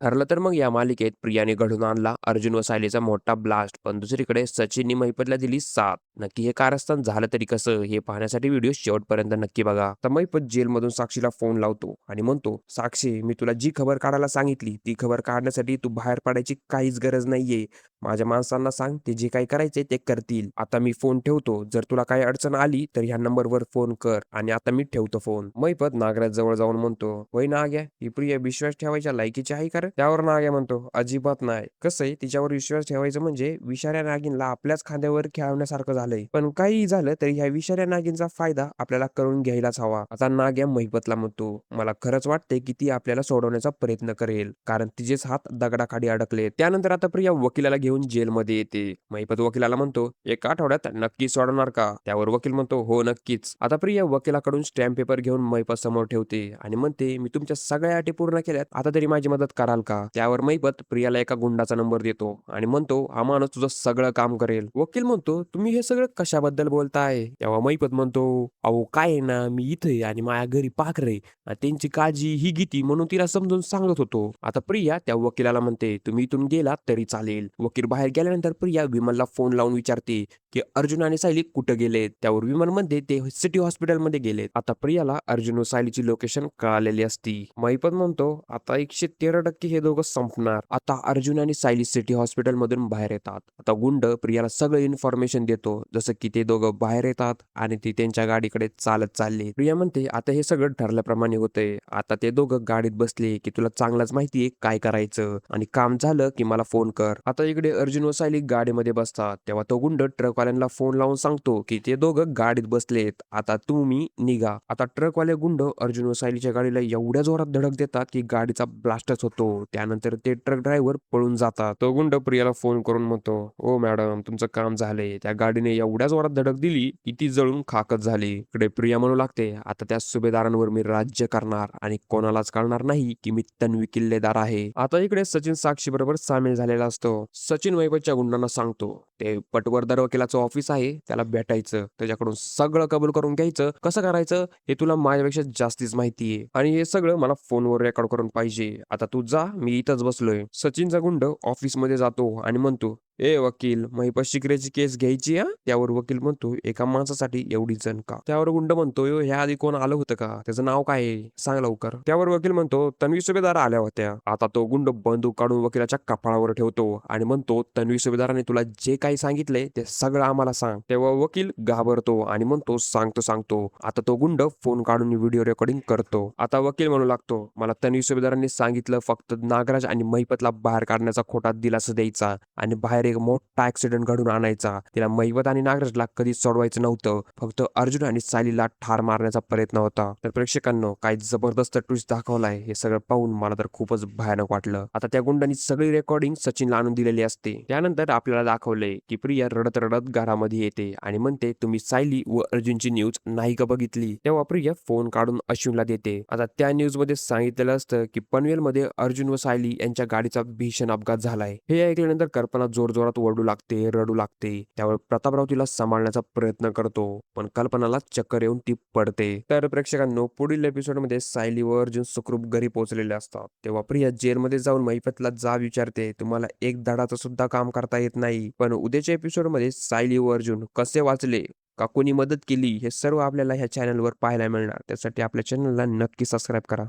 ठरलं तर मग या मालिकेत प्रियाने घडून आणला अर्जुन व सायलीचा मोठा ब्लास्ट, पण दुसरीकडे सचिननी महिपतला दिली साथ. नक्की हे कारस्थान झालं तरी कसं, हे पाहण्यासाठी व्हिडिओ शेवटपर्यंत नक्की बघा. तर महिपत जेलमधून साक्षीला फोन लावतो आणि म्हणतो, साक्षी, मी तुला जी खबर काढायला सांगितली ती खबर काढण्यासाठी तू बाहेर पडायची काहीच गरज नाहीये. माझ्या माणसांना सांग, ते जे काही करायचे ते करतील. आता मी फोन ठेवतो. जर तुला काही अडचण आली तर ह्या नंबरवर फोन कर. आणि आता मी ठेवतो फोन. महिपत नागराज जवळ जाऊन म्हणतो, होय नाग्या, ही प्रिया विश्वास ठेवायच्या लायकीची आहे का रे? त्यावर नाग्या म्हणतो, अजिबात नाही. कसं आहे, तिच्यावर विश्वास ठेवायचं म्हणजे विषाऱ्या नागिनला आपल्याच खांद्यावर खेळवण्यासारखं झालंय. पण काहीही झालं तरी ह्या विषाऱ्या नागिनचा फायदा आपल्याला करून घ्यायलाच हवा. आता नाग्या महिपतला म्हणतो, मला खरंच वाटते की ती आपल्याला सोडवण्याचा प्रयत्न करेल, कारण तिचेच हात दगडाखाली अडकले. त्यानंतर आता प्रिया वकिलाला घेऊन जेलमध्ये येते. महिपत वकिलाला म्हणतो, एक आठवड्यात नक्की सोडवणार का? त्यावर वकील म्हणतो, हो नक्कीच. आता प्रिया वकिलाकडून स्टॅम्प पेपर घेऊन महिपत समोर ठेवते आणि म्हणते, मी तुमच्या सगळ्या अटी पूर्ण केल्यात, आता तरी माझी मदत कराल का? त्यावर महिपत प्रियाला एका गुंडाचा नंबर देतो आणि म्हणतो, हा माणूस तुझं सगळं काम करेल. वकील म्हणतो, तुम्ही हे सगळं कशाबद्दल बोलताय? तेव्हा महिपत म्हणतो, अहो काय आहे ना, मी इथे आणि माझ्या घरी पाखरे आणि त्यांची काळजी ही घेती म्हणून तिला समजून सांगत होतो. आता प्रिया त्या वकिलाला म्हणते, तुम्ही इथून गेलात तरी चालेल. वकील बाहेर गेल्यानंतर प्रिया विमलला फोन लावून विचारते की अर्जुन आणि सायली कुठे गेलेत. त्यावर विमल म्हणते ते सिटी हॉस्पिटलमध्ये गेलेत. आता प्रियाला अर्जुन व सायलीची लोकेशन कळालेली असती. महिपत म्हणतो, आता 113% हे दोघं संपणार. आता अर्जुन आणि सायली सिटी हॉस्पिटल मधून बाहेर येतात. आता गुंड प्रियाला सगळं इन्फॉर्मेशन देतो, जसं की ते दोघं बाहेर येतात आणि ती त्यांच्या गाडीकडे चालत चालली. प्रिया म्हणते, आता हे सगळं ठरल्याप्रमाणे होतंय. आता ते दोघं गाडीत बसले की तुला चांगलंच माहितीये काय करायचं आणि काम झालं की मला फोन कर. आता इकडे अर्जुन व सायली गाडीमध्ये बसतात. तेव्हा तो गुंड ट्रकवाल्यांना फोन लावून सांगतो की ते दोघं गाडीत बसलेत, आता तुम्ही निघा. आता ट्रकवाले गुंड अर्जुन व सायलीच्या गाडीला एवढ्या जोरात धडक देतात की गाडीचा ब्लास्टच होतो. त्यानंतर ते ट्रक ड्रायव्हर पळून जातात. तो गुंड प्रियाला फोन करून म्हणतो, ओ मॅडम, तुमचं काम झालंय. त्या गाडीने एवढ्या जोरात धडक दिली की ती जळून खाकच झाली. इकडे प्रिया म्हणू लागते, आता त्या सुभेदारांवर मी राज्य करणार आणि कोणालाच कळणार नाही की मी तन्वी किल्लेदार आहे. आता इकडे सचिन साक्षी बरोबर सामील झालेला असतो. सचिन वैभवच्या गुंडांना सांगतो, ते पटवर्धन वकिलाचं ऑफिस आहे, त्याला भेटायचं, त्याच्याकडून सगळं कबूल करून घ्यायचं. कसं करायचं हे तुला माझ्यापेक्षा जास्तीच माहितीये आणि हे सगळं मला फोनवर रेकॉर्ड करून पाहिजे. आता तू जा, मी इथंच बसलोय. सचिनचा गुंड ऑफिसमध्ये जातो आणि म्हणतो, ए वकील, महिपत शिकरेची केस घ्यायची हा? त्यावर वकील म्हणतो, एका माणसासाठी एवढी जण का? त्यावर गुंड म्हणतो, "यो, ह्या आधी कोण आलं होतं का? त्याचं नाव काय आहे? सांग लवकर." त्यावर वकील म्हणतो, तन्वी सुभेदार आल्या होत्या. आता तो गुंड बंदूक काढून वकिलाच्या कपाळावर ठेवतो आणि म्हणतो, तन्वी सुभेदाराने तुला जे काही सांगितलंय ते सगळं आम्हाला सांग. तेव्हा वकील घाबरतो आणि म्हणतो, सांगतो सांगतो. आता तो गुंड फोन काढून व्हिडिओ रेकॉर्डिंग करतो. आता वकील म्हणू लागतो, मला तन्वी सुभेदारांनी सांगितलं फक्त नागराज आणि महिपतला बाहेर काढण्याचा खोटा दिलासा द्यायचा आणि बाहेर एक मोठा ऍक्सिडेंट घडून आणायचा. तिला महिपत आणि नागराजला कधीच सोडवायचं नव्हतं. फक्त अर्जुन आणि सायलीला ठार मारण्याचा प्रयत्न होता. तर प्रेक्षकांनो, काय जबरदस्त ट्विस्ट दाखवलाय. हे सगळं पाहून मला तर खूपच भयानक वाटलं. आता त्या गुंडांनी सगळी रेकॉर्डिंग सचिनला आणून दिलेली असते. त्यानंतर आपल्याला दाखवलंय की प्रिया रडत रडत घरामध्ये येते आणि म्हणते, तुम्ही सायली व अर्जुनची न्यूज नाही का बघितली? तेव्हा प्रिया फोन काढून अश्विनला देते. आता त्या न्यूज मध्ये सांगितलेलं असतं की पनवेलमध्ये अर्जुन व सायली यांच्या गाडीचा भीषण अपघात झालाय. हे ऐकल्यानंतर कल्पना जोरजोरात ओरडू लागते, रडू लागते. त्यावर प्रतापराव तिला सांभाळण्याचा प्रयत्न करतो, पण कल्पनाला चक्कर येऊन ती पडते. तर प्रेक्षकांनो, पुढील एपिसोडमध्ये सायली व अर्जुन सुखरूप घरी पोहोचलेले असतात. तेव्हा प्रिया जेलमध्ये जाऊन महिपतला जाब विचारते, तुम्हाला एक धडाचं सुद्धा काम करता येत नाही. पण उद्याच्या एपिसोडमध्ये सायली व अर्जुन कसे वाचले, का कोणी मदत केली, हे सर्व आपल्याला ह्या चॅनलवर पाहायला मिळणार. त्यासाठी आपल्या चॅनलला नक्की सबस्क्राईब करा.